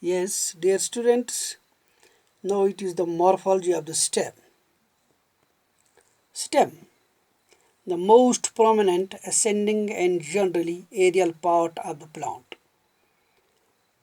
Yes, dear students, now it is the morphology of the stem. Stem, the most prominent, ascending and generally aerial part of the plant.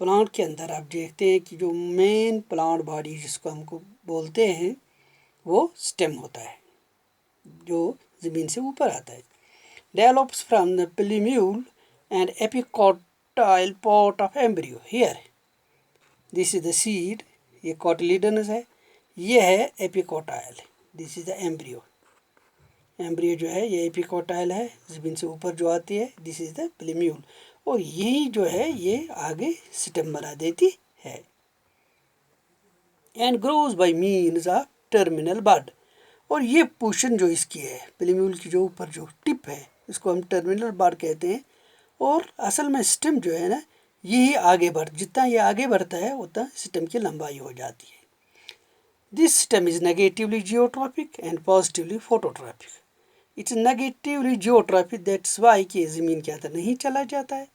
Plant के अंदर आप देखते हैं कि जो main plant body जिसको हमको बोलते हैं वो स्टेम होता है, जो ज़मीन से ऊपर आता है. Develops from the plumule and epicotyle part of embryo. Here, this is the seed, ये cotyledonous है, ये है epicotyl, this is the embryo. Embryo जो है ये एपिकोटाइल है, ज़मीन से ऊपर जो आती है, दिस इज द प्लूम्यूल, और यही जो है ये आगे स्टेम बना देती है. And grows by means of terminal bud, और ये पोर्शन जो इसकी है प्लूम्यूल की जो ऊपर जो टिप है इसको हम टर्मिनल बड कहते हैं. और असल में स्टेम जो है ना यही आगे जितना ये आगे बढ़ता है उतना स्टेम की लंबाई हो जाती है. This stem is negatively geotrophic and positively phototropic. It's negatively geotrophic, that's why कि ज़मीन के अंदर नहीं चला जाता है.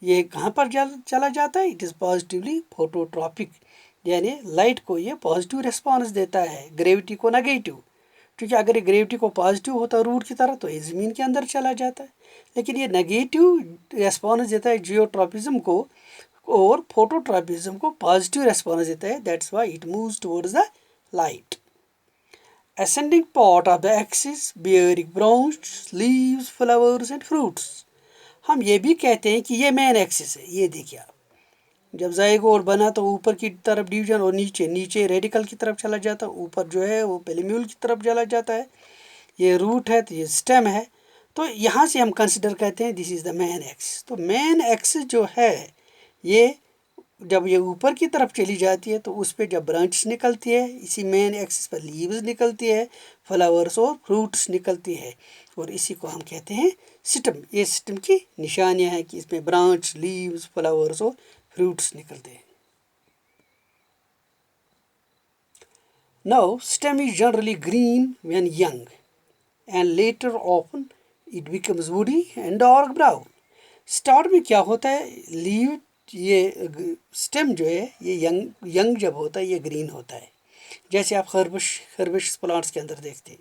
ये कहाँ पर चला जाता है? It is positively phototropic, यानी लाइट को ये पॉजिटिव रिस्पॉन्स देता है, ग्रेविटी को नेगेटिव. क्योंकि अगर ये ग्रेविटी को पॉजिटिव होता रूट की तरह तो ये ज़मीन के अंदर चला जाता है, लेकिन ये नेगेटिव रिस्पॉन्स देता है जियोट्रॉपिज्म को, और फोटोट्रॉपिज्म को पॉजिटिव रिस्पॉन्स देता है. That's why it moves towards the light. Ascending part of the axis bearing branch leaves flowers and fruits. हम ये भी कहते हैं कि ये मेन एक्सिस है. ये देखिए आप, जब ज़ाइगोट बना तो ऊपर की तरफ डिवीजन और नीचे रेडिकल की तरफ चला जाता है, ऊपर जो है वो प्लूम्यूल की तरफ चला जाता है. ये रूट है तो ये स्टेम है. तो यहाँ से हम कंसिडर करते हैं this is the main axis. तो मेन एक्सिस जो है ये जब ये ऊपर की तरफ चली जाती है तो उस पर जब ब्रांचेस निकलती है, इसी मेन एक्सिस पर लीव्स निकलती है, फ्लावर्स और फ्रूट्स निकलती है, और इसी को हम कहते हैं स्टेम. ये स्टेम की निशानियां हैं कि इसमें ब्रांच, लीव्स, फ्लावर्स और फ्रूट्स निकलते हैं. Now stem is generally green when young and later often it becomes woody and dark brown. Start में क्या होता है, लीव ये स्टेम जो है ये यंग जब होता है ये ग्रीन होता है, जैसे आप खरबुश प्लांट्स के अंदर देखते हैं.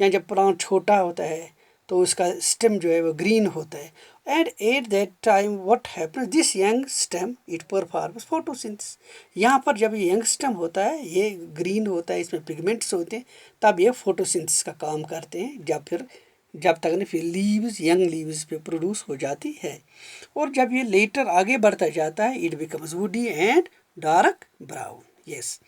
या जब प्लांट छोटा होता है तो उसका स्टेम जो है वो ग्रीन होता है. And at that time what happens, this young stem it performs photosynthesis. यहाँ पर जब ये यंग स्टेम होता है ये ग्रीन होता है, इसमें पिगमेंट्स होते हैं, तब ये फोटोसिंथेसिस का काम करते हैं. जब तक ना फिर लीव्स, यंग लीव्स पे प्रोड्यूस हो जाती है. और जब ये लेटर आगे बढ़ता जाता है it becomes woody and dark brown. Yes,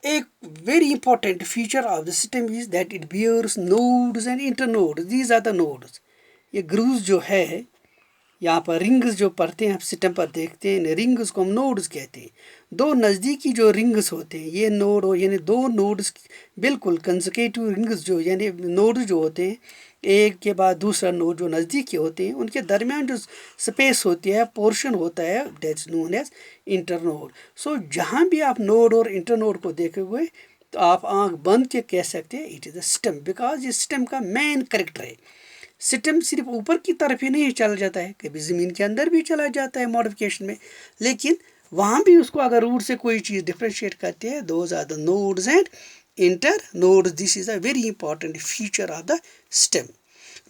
एक very important feature of the stem is that it bears nodes and internodes. These are the nodes. ये ग्रूव्स जो है यहाँ पर रिंग्स जो पढ़ते हैं आप स्टेम पर देखते हैं, रिंग्स को हम नोड्स कहते हैं. दो नज़दीकी जो रिंग्स होते हैं ये नोड हो, यानी दो नोड्स बिल्कुल कंसेक्यूटिव रिंग्स जो यानी नोड्स जो होते हैं एक के बाद दूसरा नोड जो नज़दीकी होते हैं उनके दरमियान जो स्पेस होती है, पोर्शन होता है, दैट्स नोन एज इंटरनोड. सो जहाँ भी आप नोड और इंटरनोड को देखोगे तो आप आँख बंद के कह सकते हैं it is the stem, because ये स्टेम का मेन करेक्टर है. स्टेम सिर्फ ऊपर की तरफ ही नहीं चला जाता है, कभी ज़मीन के अंदर भी चला जाता है मॉडिफिकेशन में, लेकिन वहाँ भी उसको अगर रूट से कोई चीज़ डिफ्रेंशिएट करते हैं, those are the nodes and internodes. This is a very important feature of the stem.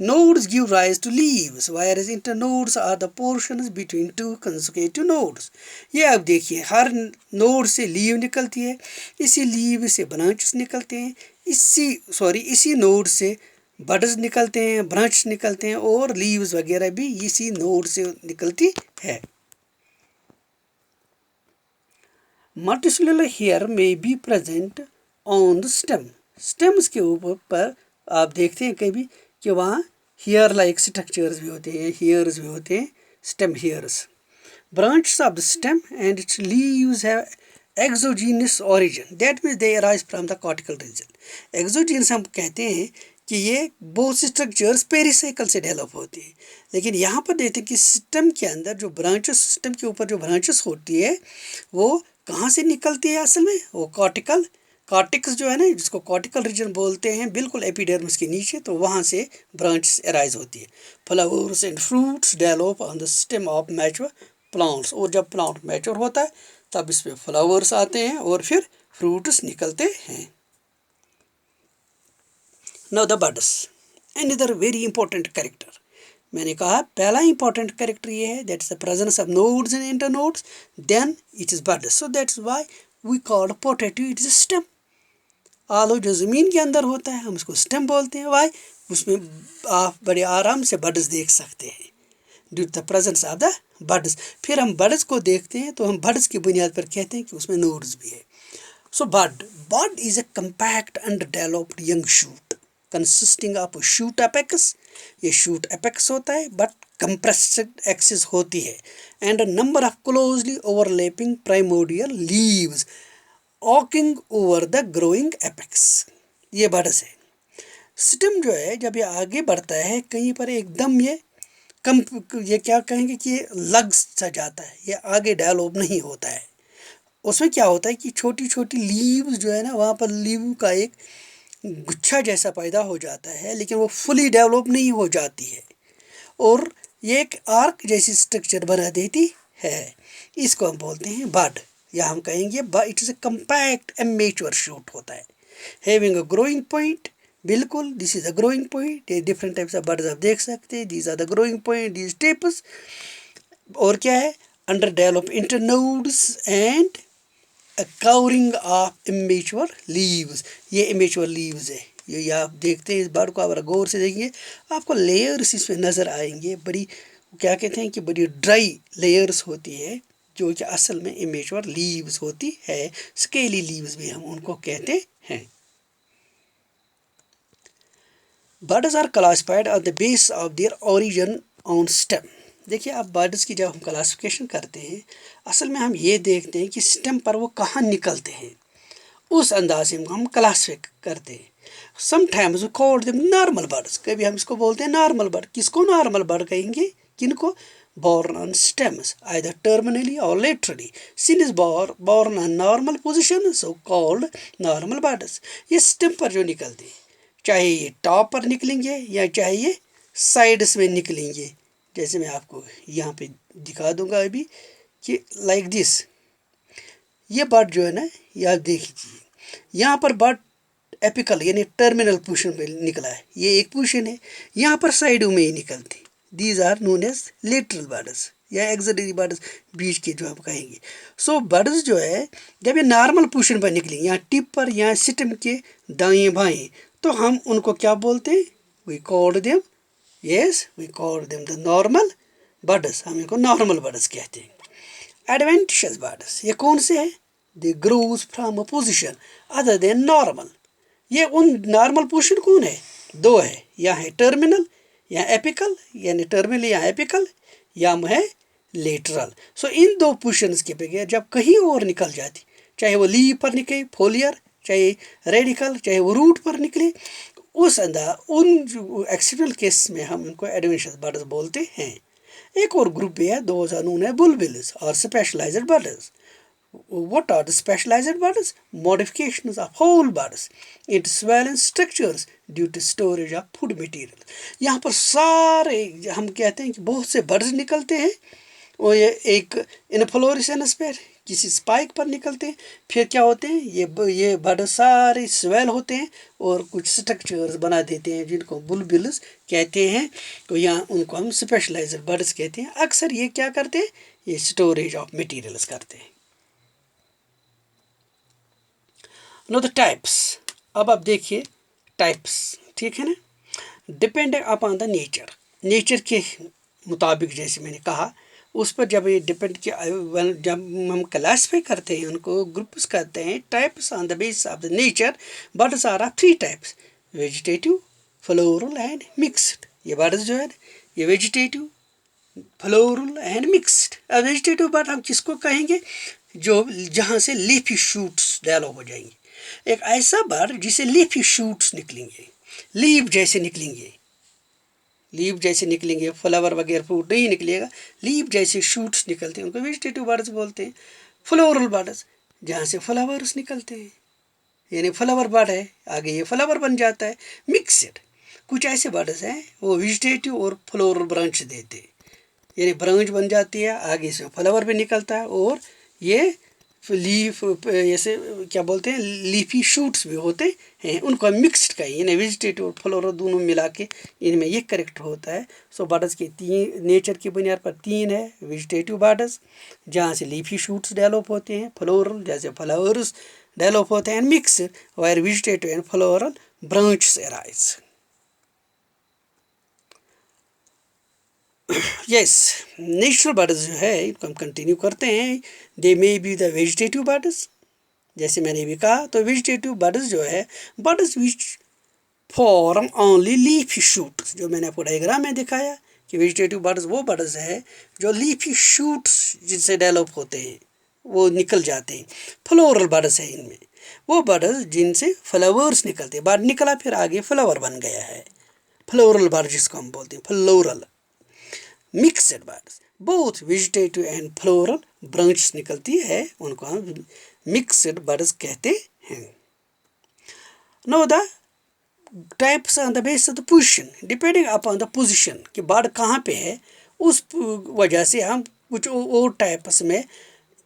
Nodes give rise to leaves, whereas internodes are the portions between two consecutive nodes. ये अब देखिए हर node से leave निकलती है, इसी leave से branches निकलते हैं, इसी नोड से बड्स निकलते हैं, ब्रांच निकलते हैं, और लीव्स वगैरह भी इसी नोड से निकलती है. Multicellular hair may be present on the stem. Stems के ऊपर पर आप देखते हैं कभी कि वहाँ हेयर लाइक स्ट्रक्चर्स भी होते हैं, हेयर्स भी होते हैं, stem hairs. Branches of the stem and its leaves have exogenous origin, that means they arise from the cortical region. Exogenous हम कहते हैं कि ये बहुत सी स्ट्रक्चर्स पेरिसाइकल से डेवलप होती है, लेकिन यहाँ पर देखते हैं कि स्टेम के अंदर जो ब्रांचेस, स्टेम के ऊपर जो ब्रांचेस होती है वो कहाँ से निकलती है असल में, वो कॉर्टिक्स जो है ना जिसको कॉर्टिकल रीजन बोलते हैं, बिल्कुल एपिडर्मिस के नीचे, तो वहाँ से ब्रांचेस अराइज होती है. Flowers and fruits develop on the stem of mature plants, और जब प्लांट मैच्योर होता है तब इसमें फ्लावर्स आते हैं और फिर फ्रूट्स निकलते हैं। Now the buds, another very important character. मैंने कहा पहला इंपॉर्टेंट कैरेक्टर ये है, that's the presence of nodes and internodes, then it is buds. So that's why we called potato it is stem. आलू जो ज़मीन के अंदर होता है हम उसको स्टेम बोलते हैं। वाई? उसमें आप बड़े आराम से बड्स देख सकते हैं due to the presence of the buds. फिर हम बड्स को देखते हैं तो हम बड्स की बुनियाद पर कहते हैं कि उसमें नोड्स भी है। So bud is a compact under developed young shoot consisting of shoot apex. ये शूट एपेक्स होता है बट कंप्रेस्ड एक्सिस होती है and a number of closely overlapping primordial leaves arching over the growing apex. ये buds है। Stem जो है जब ये आगे बढ़ता है कहीं पर एकदम ये क्या कहेंगे कि ये लग सा जाता है, ये आगे डेवलप नहीं होता है। उसमें क्या होता है कि छोटी छोटी लीव्स जो है ना, वहाँ पर लीव का एक गुच्छा जैसा पैदा हो जाता है लेकिन वो फुली डेवलप नहीं हो जाती है और ये एक आर्क जैसी स्ट्रक्चर बना देती है। इसको हम बोलते हैं बड, या हम कहेंगे it is a compact immature shoot होता है हैविंग अ ग्रोइंग पॉइंट। बिल्कुल this is a growing point. ये डिफरेंट टाइप्स ऑफ बर्ड्स आप देख सकते हैं, these are the growing point, these tips. और क्या है, under develop internodes and covering of immature leaves. ये इमेच्योर लीव्स है। ये आप देखते हैं इस बर्ड को, अगर गौर से देखेंगे आपको लेयर्स इसमें नज़र आएंगे, बड़ी क्या कहते हैं कि बड़ी ड्राई लेयर्स होती है जो कि असल में इमेच्योर लीव्स होती है। स्केली लीव्स भी हम उनको कहते हैं। Birds are classified on the base of their origin on stem. देखिए अब बर्ड्स की जब हम क्लासिफिकेशन करते हैं असल में हम ये देखते हैं कि स्टेम पर वो कहाँ निकलते हैं, उस अंदाज से हम क्लासिफाई करते हैं। Sometimes we call them normal birds. कभी हम इसको बोलते हैं नॉर्मल बर्ड। किसको नॉर्मल बर्ड कहेंगे? किनको? born on stems either terminally or laterally. Sin is born on normal position so called normal birds. ये स्टेम पर जो निकलते हैं, चाहे ये टॉप पर निकलेंगे या चाहे ये साइड्स में निकलेंगे। जैसे मैं आपको यहाँ पे दिखा दूंगा अभी कि लाइक दिस। ये बर्ड जो है ना, ये आप देख लीजिए, यहाँ पर बर्ड एपिकल यानी टर्मिनल पोजीशन पे निकला है, ये एक पोजीशन है। यहाँ पर साइडों में ही निकलते, these are known as lateral birds या एक्सिलरी बर्ड्स, बीच के जो हम कहेंगे। सो बर्ड्स जो है जब ये नॉर्मल पोजीशन पर निकलेंगे, यहाँ टिप पर, यहाँ सिस्टम के दाएं बाएं, तो हम उनको क्या बोलते हैं? We called them, yes we called them the normal birds. हम इनको नॉर्मल बर्ड्स कहते हैं। एडवेंटिशियस बर्ड्स ये कौन से हैं? They grows from a position other than normal. ये उन नॉर्मल पोजीशन कौन है? दो है, या है टर्मिनल या एपिकल, यानी टर्मिनल या एपिकल, या है लेटरल। सो इन दो पोजीशंस के बगैर जब कहीं और निकल जाती, चाहे वो लीव पर निकले फोलियर, चाहे रेडिकल, चाहे वो रूट पर निकले, उस उन एक्सेप्शनल केस में हम उनको एडवेंटिशियस बर्ड्स बोलते हैं। एक और ग्रुप भी है, दोज आर नोन है बुलबिल्स और specialized birds. What are the specialized birds? Modifications of whole birds into swollen structures due to storage of food material. यहाँ पर सारे हम कहते हैं कि बहुत से बर्ड्स निकलते हैं और ये एक इनफ्लोरेसेंस पर किसी स्पाइक पर निकलते हैं। फिर क्या होते हैं, ये बर्ड सारे स्वेल होते हैं और कुछ स्ट्रक्चर्स बना देते हैं जिनको बुलबिल्स कहते हैं। तो यहाँ उनको हम स्पेशलाइज्ड बर्ड्स कहते हैं। अक्सर ये क्या करते हैं, ये स्टोरेज ऑफ मटीरियल्स करते हैं। Know the types. अब आप देखिए टाइप्स, ठीक है ना, depend upon the nature. Nature के मुताबिक जैसे मैंने कहा उस पर जब ये डिपेंड किया, जब हम क्लासिफाई करते हैं उनको ग्रुप्स करते हैं types on the base of the nature. Birds are three types, vegetative, floral and mixed. ये बर्ड्स जो है ये वेजिटेटिव, फ्लोरल एंड मिक्स्ड। अब वेजिटेटिव बर्ड हम किसको कहेंगे? जो जहाँ से लीफी शूट्स डेवलप हो जाएंगे। एक ऐसा बर्ड जिसे लीफी शूट्स निकलेंगे, लीव जैसे निकलेंगे, लीव जैसे निकलेंगे, फ्लावर वगैरह फ्रूट नहीं निकलेगा, लीव जैसे शूट्स निकलते हैं, उनको वेजिटेटिव बर्ड्स बोलते हैं। फ्लोरल बर्ड्स जहाँ से फ्लावर्स निकलते हैं, यानी फ्लावर बर्ड है, आगे ये फ्लावर बन जाता है। मिक्सड कुछ ऐसे बर्ड्स हैं वो वेजिटेटिव और फ्लोरल ब्रांच देते हैं, यानी ब्रांच बन जाती है, आगे से फ्लावर भी निकलता है और ये लीफ जैसे क्या बोलते हैं लीफी शूट्स भी होते हैं, उनको हम मिक्स्ड कहें, यानी वेजिटेटिव और फ्लोरल दोनों मिला के इनमें ये करेक्टर होता है। सो बर्ड्स के तीन नेचर की बुनियाद पर तीन है, वेजिटेटिव बर्ड्स जहाँ से लीफी शूट्स डेवलप होते हैं, फ्लोरल जैसे फ्लावर्स डेवलप होते हैं, mixed where vegetative and floral branches arise. Yes, natural buds जो है इनको हम कंटिन्यू करते हैं। They may be the vegetative buds, जैसे मैंने भी कहा, तो वेजिटेटिव बर्ड्स जो है buds which form only leafy shoots, जो मैंने आपको डायग्राम में दिखाया कि वेजिटेटिव बर्ड्स वो बर्ड्स है जो लीफी शूट्स जिनसे डेवलप होते हैं वो निकल जाते हैं। फ्लोरल बर्ड्स है इनमें वो बर्ड्स जिनसे फ्लावर्स निकलते हैं, बर्ड निकला फिर आगे फ्लावर बन गया है, फ्लोरल बर्ड जिसको हम बोलते हैं floral. Mixed birds both vegetative and floral branch निकलती है, उनको हम मिक्सड बर्ड्स कहते हैं। Know the types on the base of the position depending upon the position कि बर्ड कहाँ पे है, उस वजह से हम कुछ और टाइप्स में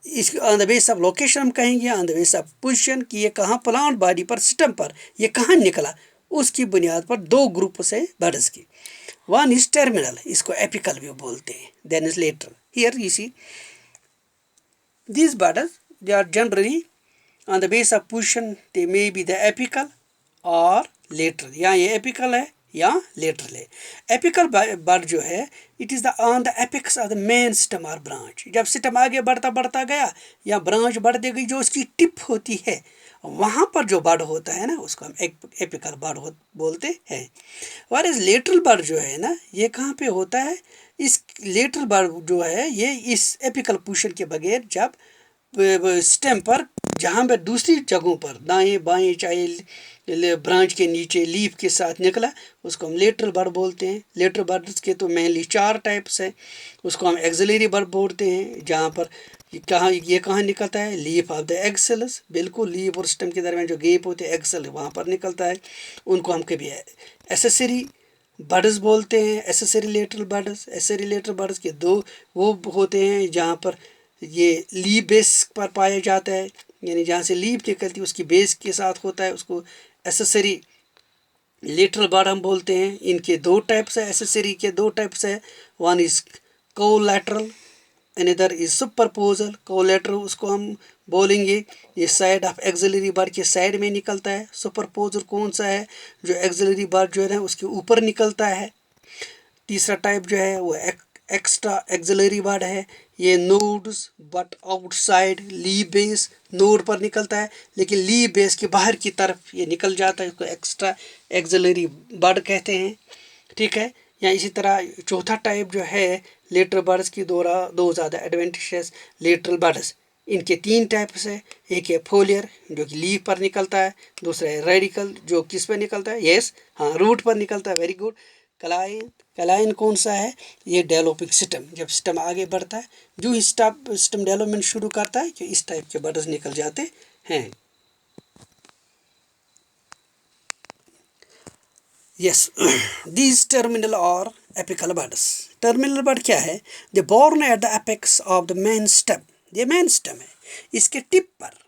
इस on the base of location हम कहेंगे, on the base of position कि ये कहाँ प्लांट बॉडी पर सिस्टम पर ये कहाँ निकला, उसकी बुनियाद पर दो ग्रुप से बर्ड्स की। वन इज टर्मिनल, इसको एपिकल भी बोलते हैं, then is lateral. Here you see these birds they are generally on the base of position they may be the apical or lateral, या ये एपिकल है या लेटरल है। एपिकल बर्ड जो है it is the on the apex of the main stem और branch, जब stem आगे बढ़ता बढ़ता गया या ब्रांच बढ़ती गई जो उसकी टिप होती है वहाँ पर जो बर्ड होता है ना उसको हम एपिकल बर्ड बोलते हैं। और इस लेटरल बर्ड जो है ना ये कहाँ पे होता है, इस लेटरल बर्ड जो है ये इस एपिकल पोजीशन के बगैर जब स्टेम पर जहाँ पे दूसरी जगहों पर दाएं बाएं चाहे ब्रांच के नीचे लीफ के साथ निकला उसको हम लेटरल बर्ड बोलते हैं। लेटरल बर्ड्स के तो मेनली 4 टाइप्स हैं, उसको हम एक्सिलरी बर्ड बोलते हैं जहाँ पर ये कहाँ निकलता है, लीफ ऑफ द एक्सेल्स, बिल्कुल लीफ और स्टेम के दरमियान जो गैप होते हैं एक्सेल वहाँ पर निकलता है, उनको हम कभी एसेसरी बर्ड्स बोलते हैं, accessory lateral birds. Accessory lateral birds के दो वो होते हैं जहाँ पर ये लीफ बेस पर पाया जाता है, यानी जहाँ से लीफ निकलती है उसकी बेस के साथ होता है, उसको एसेसरी लेटरल बर्ड हम बोलते हैं। इनके 2 टाइप्स है, एसेसरी के 2 टाइप्स है, one is collateral another is superposed. Collateral उसको हम बोलेंगे ये साइड ऑफ एक्सिलरी बार के साइड में निकलता है। सुपरपोजल कौन सा है, जो एक्सिलरी बार जो है उसके ऊपर निकलता है। तीसरा टाइप जो है वो एक्स्ट्रा एक्सिलरी बार है, ये nodes but outside leaf base, node पर निकलता है लेकिन लीफ बेस के बाहर की तरफ ये निकल जाता है, इसको एक्स्ट्रा एक्सिलरी बर्ड कहते हैं, ठीक है। या इसी तरह चौथा टाइप जो है लेटरल बर्ड्स की दो ज़्यादा एडवेंटिशियस लेटरल बर्ड्स, इनके 3 टाइप्स है। एक है फोलियर जो कि लीफ पर निकलता है, दूसरा है रेडिकल जो किस पर निकलता है, यस हाँ रूट पर निकलता है, वेरी गुड। क्लाइन, क्लाइन कौन सा है, ये डेवलपिंग सिस्टम, जब सिस्टम आगे बढ़ता है जो सिस्टम डेवलपमेंट शुरू करता है कि इस टाइप के बर्ड्स निकल जाते हैं। यस दीज टर्मिनल और एपिकल बर्ड्स। टर्मिनल बर्ड क्या है, they borne at the apex of the main stem, ये मेन स्टेम है, इसके टिप पर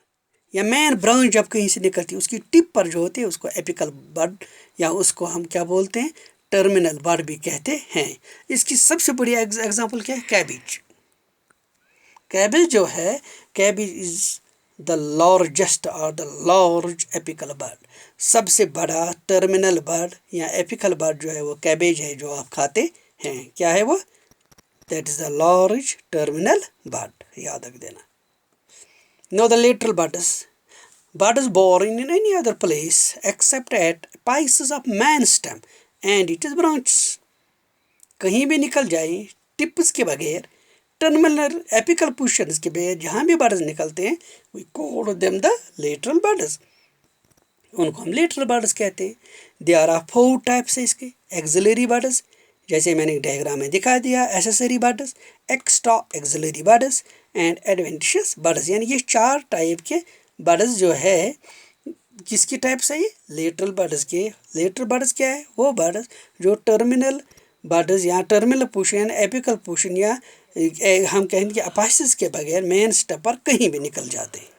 या मेन ब्रांच जब कहीं से निकलती है उसकी टिप पर जो होती है उसको एपिकल बर्ड या उसको हम क्या बोलते हैं टर्मिनल बर्ड भी कहते हैं। इसकी सबसे बड़ी एग्जांपल क्या है, कैबिज। कैबिज जो है, कैबिज इज द लार्जेस्ट और द लार्ज एपिकल बर्ड, सबसे बड़ा टर्मिनल बर्ड या एपिकल बर्ड जो है वो कैबेज है जो आप खाते हैं। क्या है वो, that is the large terminal bud, याद रख देना। Know the lateral birds born in any other place except at apices of main stem and its branches, कहीं भी निकल जाए टिप्स के बगैर, टर्मिनल एपिकल पोजीशंस के बगैर जहाँ भी बर्ड्स निकलते हैं we call them the lateral birds, उनको हम लेटरल बर्ड्स कहते हैं। दे आर 4 टाइप्स है इसके, एक्सिलरी बर्ड्स जैसे मैंने डायग्राम में दिखा दिया, accessory birds, extra axillary birds and adventitious birds, यानी ये 4 टाइप के बर्ड्स जो है किसकी टाइप्स है, ये लेटरल बर्ड्स के। लेटरल बर्ड्स क्या है, वो बर्ड्स जो टर्मिनल बर्ड्स या टर्मिनल पोजीशन एपिकल पोजीशन या हम कहेंगे कि अपासिस के बगैर मेन स्टेम पर कहीं भी निकल जाते हैं।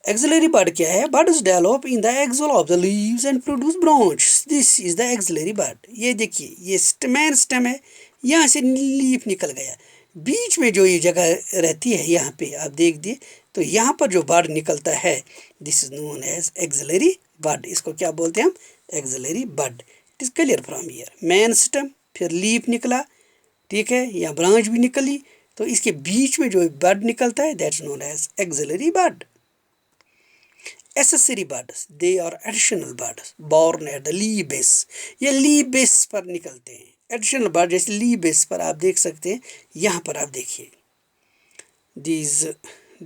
एक्सिलरी बड क्या है? Buds develop in the axil of the leaves and produce branch, this is the axillary bud. ये देखिए, ये मेन स्टेम है, यहाँ से लीफ निकल गया, बीच में जो ये जगह रहती है यहाँ पे आप देख दिए, तो यहाँ पर जो बड निकलता है this is known as axillary bud. इसको क्या बोलते हैं हम? Axillary bud. It is clear from here, main stem, फिर लीफ निकला, ठीक है, या ब्रांच भी निकली, तो इसके बीच में जो बड निकलता है that's known as axillary bud. Accessory buds, they are additional buds born at the leaf base, ये leaf base पर निकलते हैं। additional bud जैसे leaf base पर आप देख सकते हैं, यहाँ पर आप देखिए,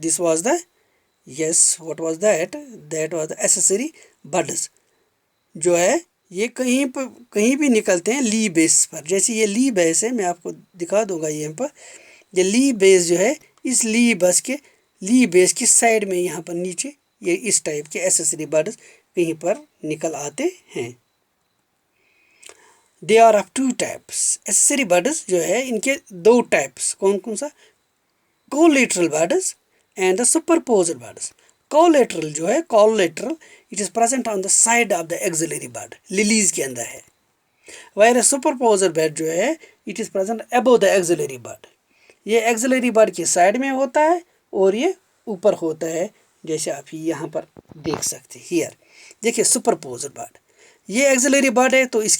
this was the, yes, what was that? that was the accessory buds, जो है ये कहीं भी निकलते हैं लीफ बेस पर। जैसे ये लीफ बेस है, मैं आपको दिखा दूंगा यहाँ पर, ये लीफ बेस जो है, इस लीफ बेस के साइड में यहाँ पर नीचे ये इस टाइप के एसेसरी बड्स कहीं पर निकल आते हैं। They are of two types, accessory buds जो है इनके दो टाइप्स, कौन कौन सा? Collateral buds and the superposed buds. Collateral जो है, collateral it is present on the side of the axillary bud, lilies के अंदर है। वायर सुपरपोज्ड बड जो है it is present above the axillary bud, ये एक्सिलरी बड के साइड में होता है और ये ऊपर होता है, जैसे आप यहाँ पर देख सकते हैं। हियर देखिए सुपरपोज्ड बड, ये एक्सिलरी बड है तो इसकी